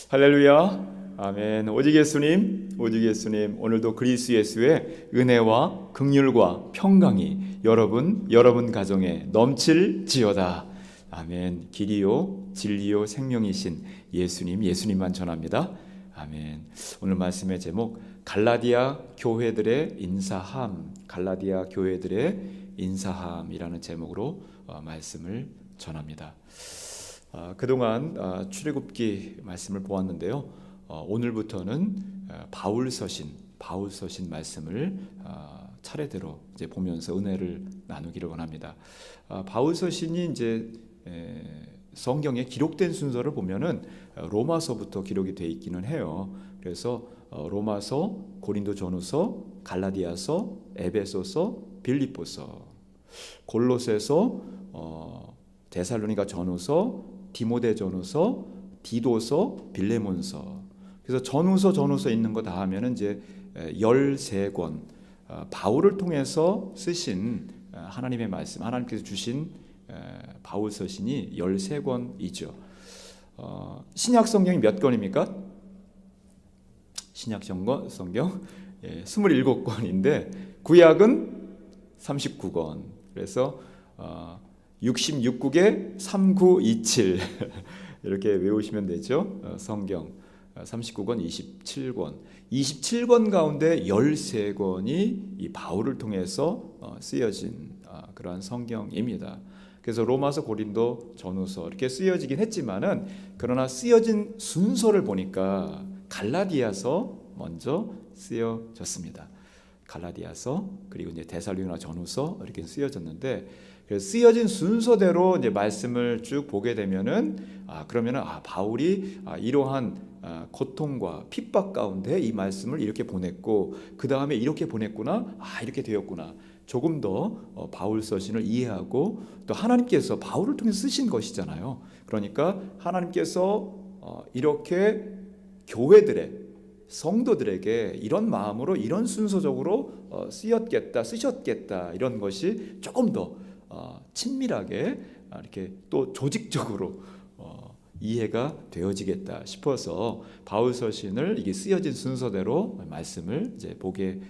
할렐루야. 아멘. 오직 예수님, 오직 예수님. 오늘도 그리스도 예수의 은혜와 긍휼과 평강이 여러분 가정에 넘칠지어다. 아멘. 길이요 진리요 생명이신 예수님만 전합니다. 아멘. 오늘 말씀의 제목 갈라디아 교회들의 인사함, 갈라디아 교회들의 인사함이라는 제목으로 말씀을 전합니다. 그동안 출애굽기 말씀을 보았는데요. 오늘부터는 바울서신 말씀을 차례대로 이제 보면서 은혜를 나누기를 원합니다. 바울서신이 이제 성경에 기록된 순서를 보면은 로마서부터 기록이 되어 있기는 해요. 그래서 로마서, 고린도전후서, 갈라디아서, 에베소서, 빌립보서, 골로새서, 데살로니가 전후서, 디모데전후서, 디도서, 빌레몬서. 그래서 전후서 있는 거 다 하면은 이제 13권 바울을 통해서 쓰신 하나님의 말씀, 하나님께서 주신 바울 서신이 13권이죠. 신약 성경이 몇 권입니까? 신약 성경 27권인데 구약은 39권. 그래서 66국에 3927 이렇게 외우시면 되죠. 성경 39권, 27권 가운데 13권이 이 바울을 통해서 쓰여진 그러한 성경입니다. 그래서 로마서, 고린도, 전후서 이렇게 쓰여지긴 했지만은 그러나 쓰여진 순서를 보니까 갈라디아서 먼저 쓰여졌습니다. 갈라디아서, 그리고 이제 데살로니가 전후서 이렇게 쓰여졌는데, 쓰여진 순서대로 이제 말씀을 쭉 보게 되면은 그러면은 바울이 이러한 고통과 핍박 가운데 이 말씀을 이렇게 보냈고 그 다음에 이렇게 보냈구나, 이렇게 되었구나. 조금 더 바울 서신을 이해하고 또 하나님께서 바울을 통해 쓰신 것이잖아요. 그러니까 하나님께서 이렇게 교회들의 성도들에게 이런 마음으로 이런 순서적으로 쓰셨겠다 이런 것이 조금 더 친밀하게 이렇게 또 조직적으로 이해가 되어지겠다 싶어서 바울 서신을 이게 쓰여진 순서대로 말씀을 이제 보게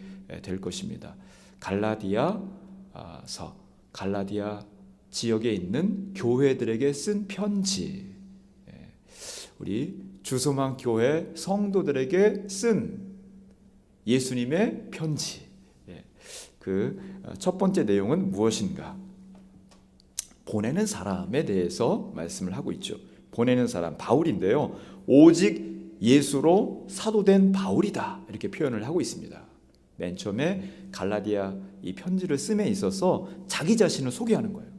될 것입니다. 갈라디아 지역에 있는 교회들에게 쓴 편지, 우리 주소망 교회 성도들에게 쓴 예수님의 편지. 그 첫 번째 내용은 무엇인가? 보내는 사람에 대해서 말씀을 하고 있죠. 보내는 사람 바울인데요. 오직 예수로 사도된 바울이다 이렇게 표현을 하고 있습니다. 맨 처음에 갈라디아 이 편지를 씀에 있어서 자기 자신을 소개하는 거예요.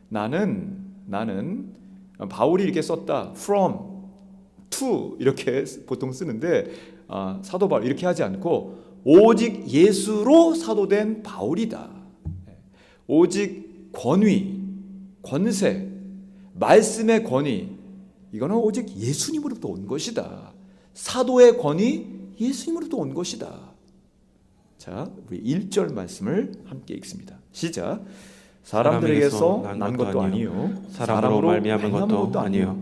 나는 바울이 이렇게 썼다. From, to 이렇게 보통 쓰는데 사도 바울 이렇게 하지 않고 오직 예수로 사도된 바울이다. 오직 권위, 권세, 말씀의 권위, 이거는 오직 예수님으로부터 온 것이다. 사도의 권위, 예수님으로부터 온 것이다. 자, 우리 1절 말씀을 함께 읽습니다. 시작. 사람들에게서 난 것도 아니요 사람으로 말미암은 것도 아니요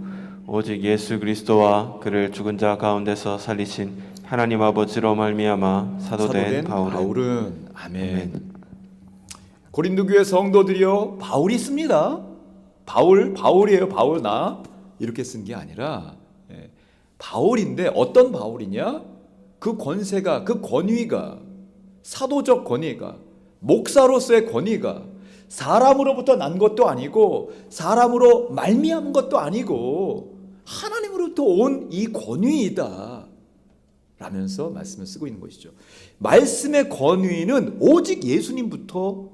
오직 예수 그리스도와 그를 죽은 자 가운데서 살리신 하나님 아버지로 말미암아 사도된 바울은 아멘. 고린도 교회 성도들이요 바울이 씁니다. 바울이에요. 바울 나 이렇게 쓴 게 아니라 바울인데 어떤 바울이냐? 그 권세가, 그 권위가, 사도적 권위가, 목사로서의 권위가 사람으로부터 난 것도 아니고 사람으로 말미암은 것도 아니고 하나님으로부터 온 이 권위이다 라면서 말씀을 쓰고 있는 것이죠. 말씀의 권위는 오직 예수님으로부터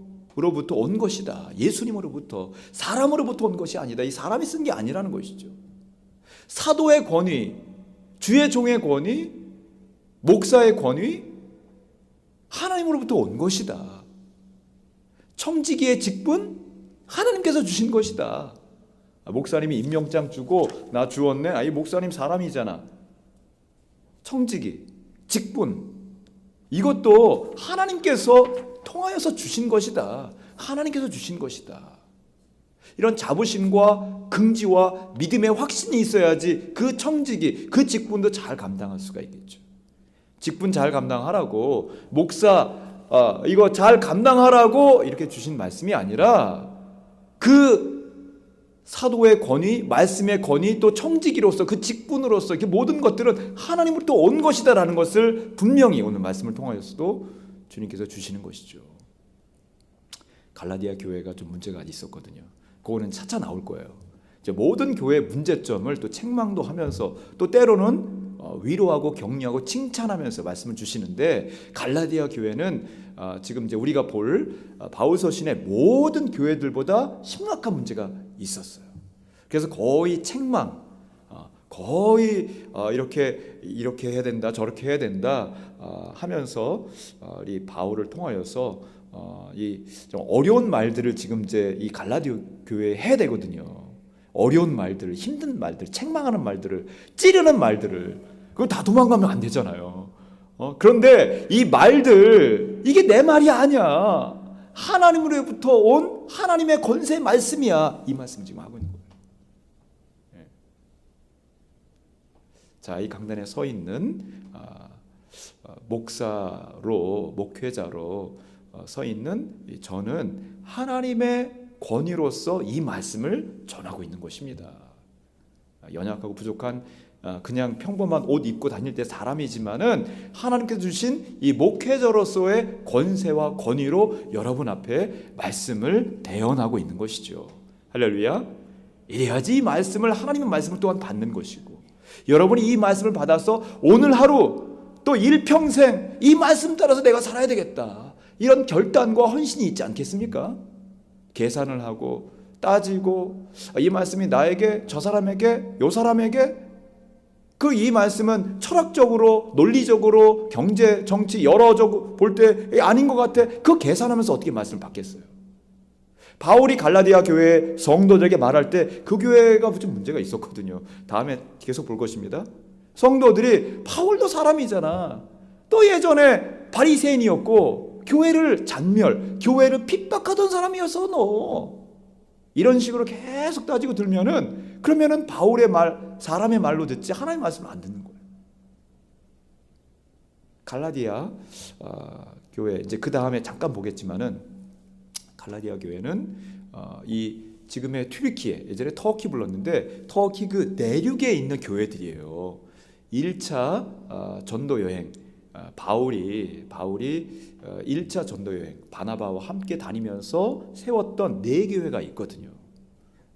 온 것이다. 예수님으로부터, 사람으로부터 온 것이 아니다. 이 사람이 쓴 게 아니라는 것이죠. 사도의 권위, 주의 종의 권위, 목사의 권위, 하나님으로부터 온 것이다. 청지기의 직분, 하나님께서 주신 것이다. 목사님이 임명장 주고 나 주었네. 이 목사님 사람이잖아. 청지기, 직분, 이것도 하나님께서 통하여서 주신 것이다. 하나님께서 주신 것이다. 이런 자부심과 긍지와 믿음의 확신이 있어야지 그 청직이, 그 직분도 잘 감당할 수가 있겠죠. 직분 잘 감당하라고, 목사 이거 잘 감당하라고 이렇게 주신 말씀이 아니라 그 사도의 권위, 말씀의 권위, 또 청지기로서 그 직분으로서 이렇게 모든 것들은 하나님으로부터 온 것이다라는 것을 분명히 오늘 말씀을 통하여서도 주님께서 주시는 것이죠. 갈라디아 교회가 좀 문제가 있었거든요. 그거는 차차 나올 거예요. 이제 모든 교회의 문제점을 또 책망도 하면서 또 때로는 위로하고 격려하고 칭찬하면서 말씀을 주시는데, 갈라디아 교회는 지금 이제 우리가 볼 바울 서신의 모든 교회들보다 심각한 문제가 있었어요. 그래서 거의 책망, 거의 이렇게 해야 된다, 저렇게 해야 된다 하면서 이 바울을 통하여서 이 좀 어려운 말들을 지금 이제 이 갈라디아 교회에 해야 되거든요. 어려운 말들, 힘든 말들, 책망하는 말들을, 찌르는 말들을, 그거 다 도망가면 안 되잖아요. 그런데 이 말들, 이게 내 말이 아니야. 하나님으로부터 온 하나님의 권세의 말씀이야. 이 말씀 지금 하고 있는 거예요. 네. 자, 이 강단에 서 있는 목사로, 목회자로 서 있는 저는 하나님의 권위로서 이 말씀을 전하고 있는 것입니다. 연약하고 부족한 그냥 평범한 옷 입고 다닐 때 사람이지만은 하나님께서 주신 이 목회자로서의 권세와 권위로 여러분 앞에 말씀을 대언하고 있는 것이죠. 할렐루야. 이래야지 이 말씀을, 하나님의 말씀을 또한 받는 것이고, 여러분이 이 말씀을 받아서 오늘 하루 또 일평생 이 말씀 따라서 내가 살아야 되겠다, 이런 결단과 헌신이 있지 않겠습니까? 계산을 하고 따지고, 이 말씀이 나에게, 저 사람에게, 요 사람에게, 그 이 말씀은 철학적으로, 논리적으로, 경제, 정치 여러저로 볼 때 아닌 것 같아, 그 계산하면서 어떻게 말씀을 받겠어요? 바울이 갈라디아 교회 성도들에게 말할 때 그 교회가 좀 문제가 있었거든요. 다음에 계속 볼 것입니다. 성도들이, 바울도 사람이잖아, 또 예전에 바리새인이었고 교회를 잔멸, 교회를 핍박하던 사람이어서 너 이런 식으로 계속 따지고 들면은, 그러면은 바울의 말, 사람의 말로 듣지 하나님의 말씀을 안 듣는 거예요. 갈라디아 교회, 이제 그 다음에 잠깐 보겠지만은, 갈라디아 교회는 이 지금의 튀르키예, 예전에 터키 불렀는데 터키 그 내륙에 있는 교회들이에요. 1차 전도 여행, 바울이 1차 전도 여행 바나바와 함께 다니면서 세웠던 4교회가 있거든요.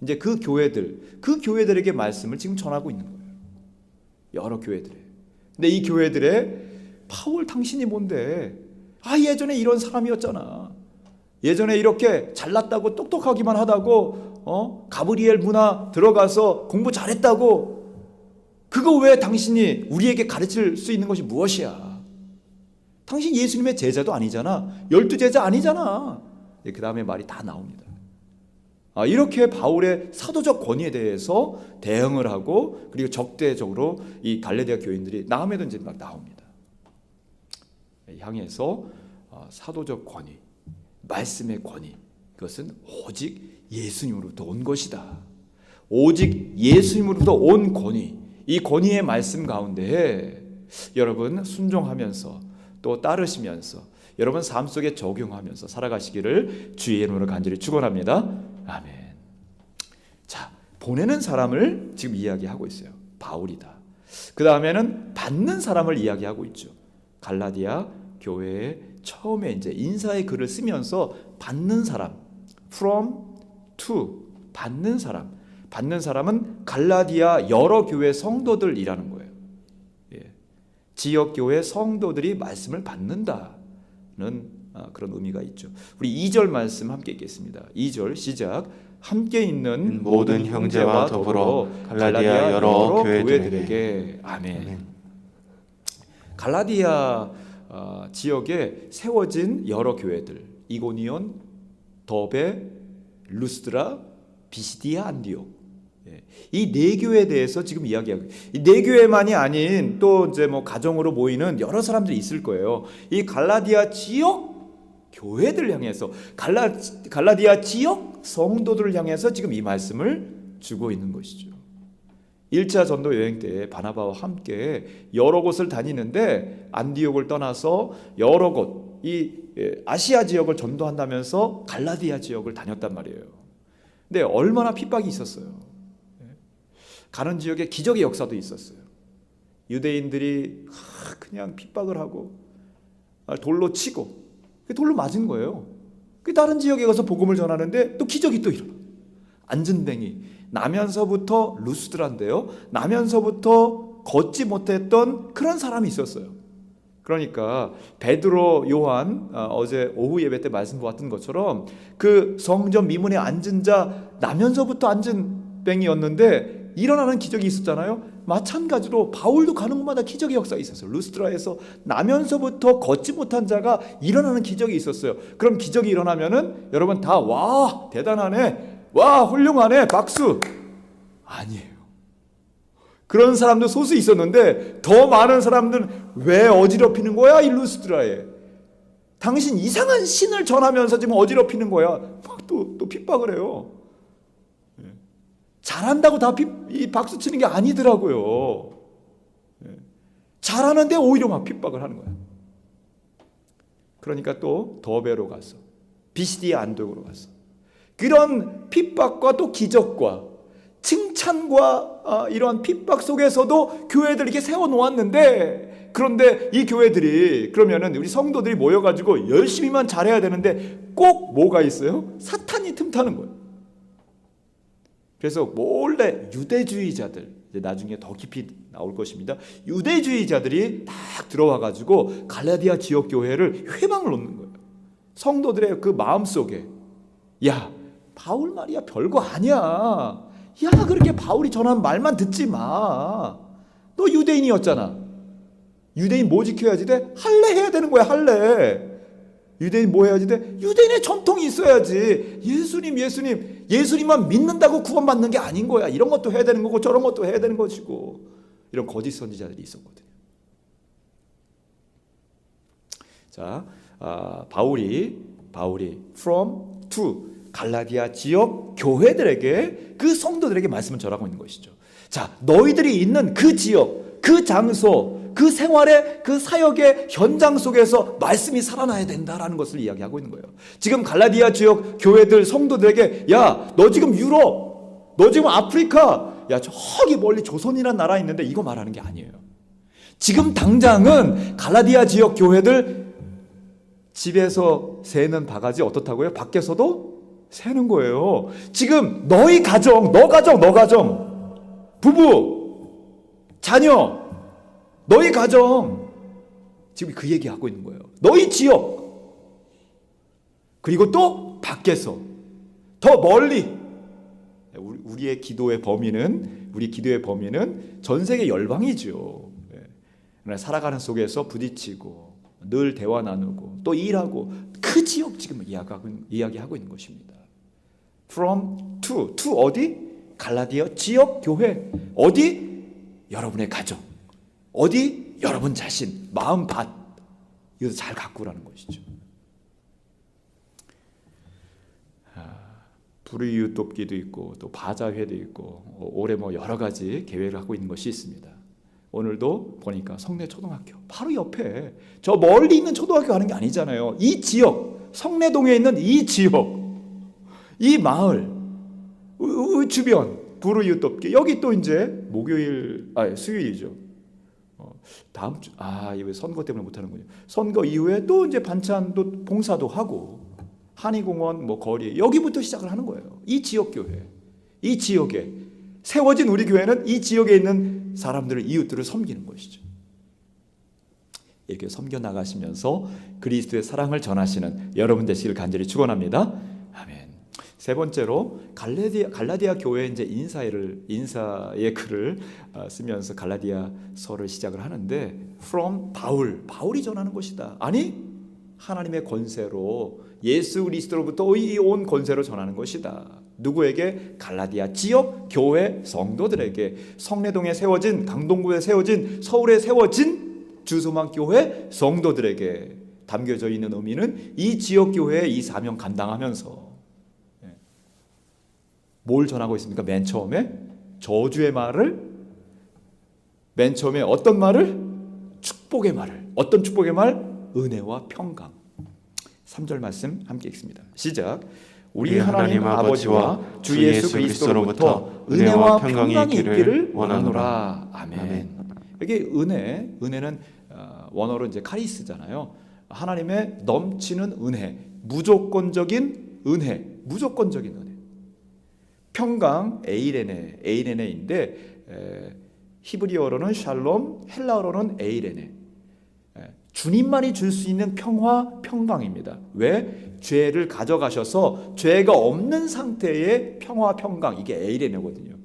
이제 그 교회들에게 말씀을 지금 전하고 있는 거예요. 여러 교회들에. 근데 이 교회들에 바울 당신이 뭔데? 예전에 이런 사람이었잖아. 예전에 이렇게 잘났다고, 똑똑하기만 하다고, 가브리엘 문화 들어가서 공부 잘했다고, 그거 왜 당신이 우리에게 가르칠 수 있는 것이 무엇이야? 당신 예수님의 제자도 아니잖아. 12제자 아니잖아. 그 다음에 말이 다 나옵니다. 이렇게 바울의 사도적 권위에 대해서 대응을 하고, 그리고 적대적으로 이 갈라디아 교인들이 다음에도 이제 막 나옵니다. 향해서 사도적 권위, 말씀의 권위, 그것은 오직 예수님으로부터 온 것이다. 오직 예수님으로부터 온 권위, 이 권위의 말씀 가운데 여러분 순종하면서 또 따르시면서 여러분 삶 속에 적용하면서 살아가시기를 주의 이름으로 간절히 축원합니다. 아멘. 자, 보내는 사람을 지금 이야기하고 있어요. 바울이다. 그 다음에는 받는 사람을 이야기하고 있죠. 갈라디아 교회에 처음에 이제 인사의 글을 쓰면서 받는 사람, from to, 받는 사람, 받는 사람은 갈라디아 여러 교회 성도들이라는 거예요. 지역 교회 성도들이 말씀을 받는다는 그런 의미가 있죠. 우리 2절 말씀 함께 읽겠습니다. 2절 시작. 함께 있는 모든 형제와 더불어 갈라디아 여러 교회들에게. 아멘. 갈라디아 지역에 세워진 여러 교회들, 이고니온, 더베, 루스드라, 비시디아, 안디옥, 이 4교회에 대해서 지금 이야기하고, 이 4교회만이 아닌 또 이제 뭐 가정으로 모이는 여러 사람들이 있을 거예요. 이 갈라디아 지역 교회들을 향해서 갈라디아 지역 성도들을 향해서 지금 이 말씀을 주고 있는 것이죠. 1차 전도 여행 때 바나바와 함께 여러 곳을 다니는데 안디옥을 떠나서 여러 곳, 이 아시아 지역을 전도한다면서 갈라디아 지역을 다녔단 말이에요. 근데 얼마나 핍박이 있었어요. 가는 지역에 기적의 역사도 있었어요. 유대인들이 그냥 핍박을 하고 돌로 치고 돌로 맞은 거예요. 다른 지역에 가서 복음을 전하는데 또 기적이 또 일어나. 안전뱅이, 나면서부터 루스드라인데요, 나면서부터 걷지 못했던 그런 사람이 있었어요. 그러니까 베드로, 요한, 어제 오후 예배 때 말씀 보았던 것처럼 그 성전 미문에 앉은 자, 나면서부터 안전뱅이였는데 일어나는 기적이 있었잖아요. 마찬가지로 바울도 가는 곳마다 기적의 역사가 있었어요. 루스드라에서 나면서부터 걷지 못한 자가 일어나는 기적이 있었어요. 그럼 기적이 일어나면은 여러분 다 와 대단하네, 와 훌륭하네, 박수. 아니에요. 그런 사람도 소수 있었는데 더 많은 사람들은 왜 어지럽히는 거야 이 루스드라에. 당신 이상한 신을 전하면서 지금 어지럽히는 거야. 또 핍박을 해요. 잘한다고 다 이 박수 치는 게 아니더라고요. 잘하는데 오히려 막 핍박을 하는 거야. 그러니까 또 더베로 갔어. 비시디아 안독으로 갔어. 그런 핍박과 또 기적과 칭찬과 이런 핍박 속에서도 교회들이 이렇게 세워놓았는데, 그런데 이 교회들이 그러면은 우리 성도들이 모여가지고 열심히만 잘해야 되는데 꼭 뭐가 있어요? 사탄이 틈타는 거예요. 그래서 몰래 유대주의자들, 이제 나중에 더 깊이 나올 것입니다. 유대주의자들이 딱 들어와가지고 갈라디아 지역 교회를 회방을 놓는 거예요. 성도들의 그 마음 속에, 야 바울 말이야 별거 아니야. 야 그렇게 바울이 전한 말만 듣지 마. 너 유대인이었잖아. 유대인 뭐 지켜야지 돼? 할례 해야 되는 거야. 할례. 유대인 뭐 해야지 돼? 유대인의 전통이 있어야지. 예수님만 믿는다고 구원받는 게 아닌 거야. 이런 것도 해야 되는 거고 저런 것도 해야 되는 것이고. 이런 거짓 선지자들이 있었거든요. 자, 바울이 from to 갈라디아 지역 교회들에게, 그 성도들에게 말씀을 전하고 있는 것이죠. 자, 너희들이 있는 그 지역, 그 장소, 그 생활의 그 사역의 현장 속에서 말씀이 살아나야 된다라는 것을 이야기하고 있는 거예요. 지금 갈라디아 지역 교회들 성도들에게, 야 너 지금 유럽, 너 지금 아프리카, 야 저기 멀리 조선이라는 나라 있는데 이거 말하는 게 아니에요. 지금 당장은 갈라디아 지역 교회들 집에서 새는 바가지 어떻다고요? 밖에서도 새는 거예요. 지금 너희 가정, 너 가정, 부부, 자녀, 너희 가정, 지금 그 얘기하고 있는 거예요. 너희 지역, 그리고 또 밖에서 더 멀리. 우리 기도의 범위는 전 세계 열방이죠. 그러나 살아가는 속에서 부딪히고 늘 대화 나누고 또 일하고 그 지역 지금 이야기하고 있는 것입니다. From to 어디? 갈라디아 지역 교회. 어디? 여러분의 가정. 어디? 여러분 자신, 마음 밭. 이것도 잘 가꾸라는 것이죠. 불의유 돕기도 있고 또 바자회도 있고 올해 여러 가지 계획을 하고 있는 것이 있습니다. 오늘도 보니까 성내초등학교 바로 옆에, 저 멀리 있는 초등학교 가는 게 아니잖아요. 이 지역, 성내동에 있는 이 지역, 이 마을, 주변 불의유 돕기. 여기 또 이제 수요일이죠. 다음 주, 이거 선거 때문에 못하는군요. 선거 이후에 또 이제 반찬도 봉사도 하고 한의공원 거리, 여기부터 시작을 하는 거예요. 이 지역 교회, 이 지역에 세워진 우리 교회는 이 지역에 있는 사람들을, 이웃들을 섬기는 것이죠. 이렇게 섬겨 나가시면서 그리스도의 사랑을 전하시는 여러분 되시길 간절히 축원합니다. 아멘. 세 번째로 갈라디아 교회 이제 인사의 글을 쓰면서 갈라디아서를 시작을 하는데, from 바울이 전하는 것이다. 아니 하나님의 권세로, 예수 그리스도로부터 온 권세로 전하는 것이다. 누구에게? 갈라디아 지역 교회 성도들에게. 성내동에 세워진, 강동구에 세워진, 서울에 세워진 주소망 교회 성도들에게. 담겨져 있는 의미는 이 지역 교회에 이 사명 감당하면서 뭘 전하고 있습니까? 맨 처음에 저주의 말을, 맨 처음에 어떤 말을? 축복의 말을. 어떤 축복의 말? 은혜와 평강. 3절 말씀 함께 읽습니다. 시작. 우리 하나님 아버지와 주 예수 그리스도로부터 은혜와 평강이 있기를 원하노라. 아멘. 여기 은혜는 원어로 이제 카리스잖아요. 하나님의 넘치는 은혜, 무조건적인 은혜, 무조건적인 은혜. 평강, 에이레네인데 히브리어로는 샬롬, 헬라어로는 에이레네. 주님만이 줄 수 있는 평화, 평강입니다. 왜? 죄를 가져가셔서 죄가 없는 상태의 평화, 평강, 이게 에이레네거든요.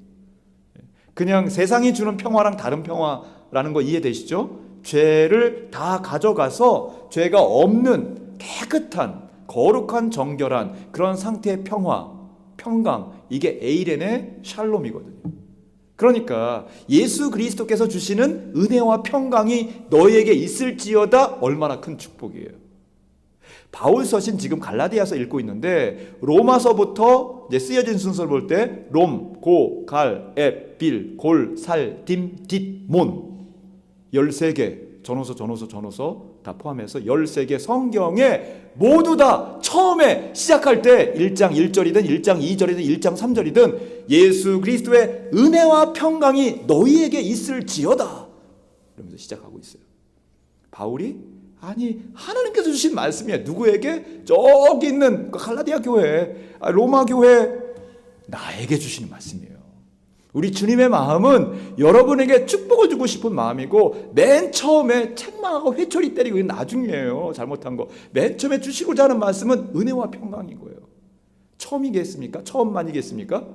그냥 세상이 주는 평화랑 다른 평화라는 거 이해되시죠? 죄를 다 가져가서 죄가 없는 깨끗한 거룩한 정결한 그런 상태의 평화, 평강, 이게 에이레네 샬롬이거든요. 그러니까 예수 그리스도께서 주시는 은혜와 평강이 너희에게 있을지어다. 얼마나 큰 축복이에요. 바울 서신 지금 갈라디아서 읽고 있는데 로마서부터 이제 쓰여진 순서를 볼 때 롬, 고, 갈, 앱, 빌, 골, 살, 딤, 딧, 몬 13개 전후서 다 포함해서 13개 성경에 모두 다 처음에 시작할 때 1장 1절이든 1장 2절이든 1장 3절이든 예수 그리스도의 은혜와 평강이 너희에게 있을지어다 이러면서 시작하고 있어요. 바울이 아니 하나님께서 주신 말씀이야. 누구에게? 저기 있는 갈라디아 교회, 로마 교회 나에게 주시는 말씀이에요. 우리 주님의 마음은 여러분에게 축복을 주고 싶은 마음이고 맨 처음에 책망하고 회초리 때리고 이건 나중이에요. 잘못한 거. 맨 처음에 주시고자 하는 말씀은 은혜와 평강인 거예요. 처음이겠습니까? 처음만이겠습니까?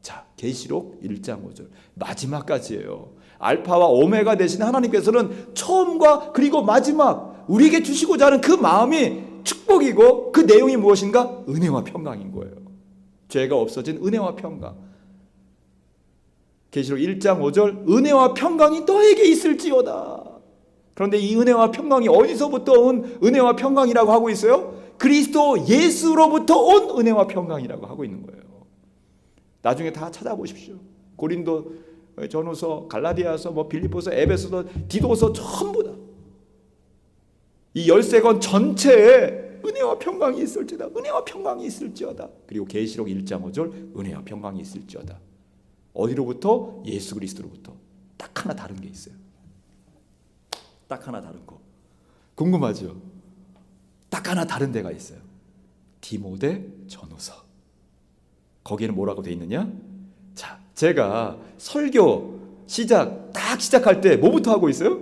자, 계시록 1장 5절 마지막까지예요. 알파와 오메가 되신 하나님께서는 처음과 그리고 마지막 우리에게 주시고자 하는 그 마음이 축복이고 그 내용이 무엇인가? 은혜와 평강인 거예요. 죄가 없어진 은혜와 평강. 계시록 1장 5절 은혜와 평강이 너에게 있을지어다. 그런데 이 은혜와 평강이 어디서부터 온 은혜와 평강이라고 하고 있어요? 그리스도 예수로부터 온 은혜와 평강이라고 하고 있는 거예요. 나중에 다 찾아보십시오. 고린도 전후서, 갈라디아서, 빌립보서, 에베소서, 디도서 전부 다 이 13권 전체에 은혜와 평강이 있을지어다. 은혜와 평강이 있을지어다. 그리고 계시록 1장 5절 은혜와 평강이 있을지어다. 어디로부터? 예수 그리스도로부터. 딱 하나 다른 게 있어요. 딱 하나 다른 거. 궁금하죠? 딱 하나 다른 데가 있어요. 디모데 전후서. 거기에는 뭐라고 돼 있느냐? 자, 제가 설교 딱 시작할 때 뭐부터 하고 있어요?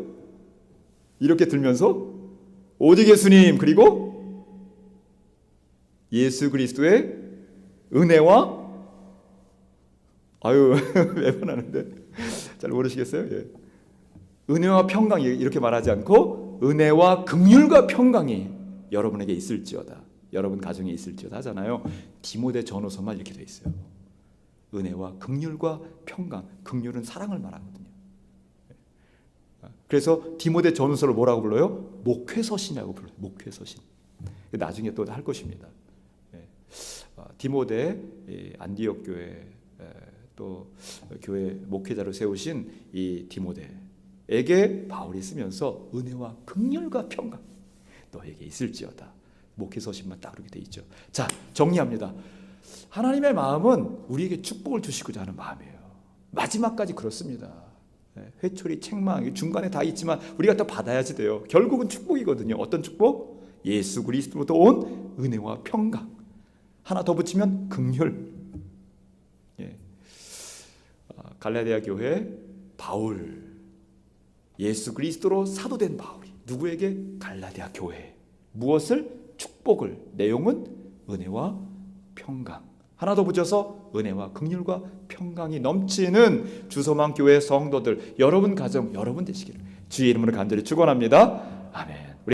이렇게 들면서 오직 예수님 그리고 예수 그리스도의 은혜와 매번 하는데 잘 모르시겠어요? 예. 은혜와 평강이 이렇게 말하지 않고 은혜와 긍휼과 평강이 여러분에게 있을지어다. 여러분 가정에 있을지어다 하잖아요. 디모데 전후서만 이렇게 돼 있어요. 은혜와 긍휼과 평강. 긍휼은 사랑을 말하거든요. 그래서 디모데 전후서를 뭐라고 불러요? 목회서신이라고 불러요. 목회서신. 나중에 또 할 것입니다. 디모데 안디옥 교회 또 교회 목회자로 세우신 이 디모데에게 바울이 쓰면서 은혜와 긍휼과 평강 너에게 있을지어다. 목회서신만 딱 그렇게 돼 있죠. 자, 정리합니다. 하나님의 마음은 우리에게 축복을 주시고자 하는 마음이에요. 마지막까지 그렇습니다. 회초리, 책망 중간에 다 있지만 우리가 또 받아야지 돼요. 결국은 축복이거든요. 어떤 축복? 예수 그리스도로부터 온 은혜와 평강. 하나 더 붙이면 긍휼. 갈라디아 교회 바울, 예수 그리스도로 사도된 바울이 누구에게? 갈라디아 교회. 무엇을? 축복을. 내용은 은혜와 평강. 하나 더 붙여서 은혜와 긍휼과 평강이 넘치는 주소망 교회 성도들, 여러분 가정, 여러분 되시기를 주의 이름으로 간절히 축원합니다. 아멘.